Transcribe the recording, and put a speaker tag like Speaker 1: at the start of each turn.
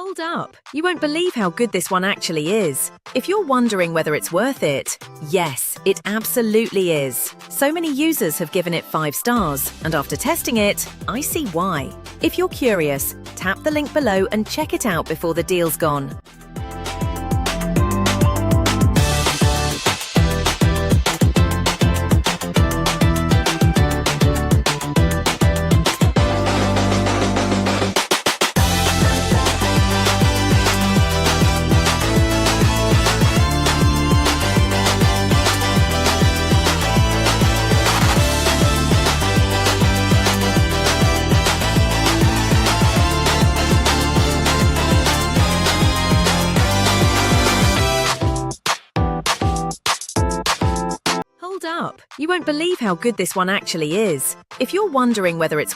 Speaker 1: Hold up, you won't believe how good this one actually is. If you're wondering whether it's worth it, yes, it absolutely is. So many users have given it 5 stars, and after testing it, I see why. If you're curious, tap the link below and check it out before the deal's gone. Hold up, you won't believe how good this one actually is. If you're wondering whether it's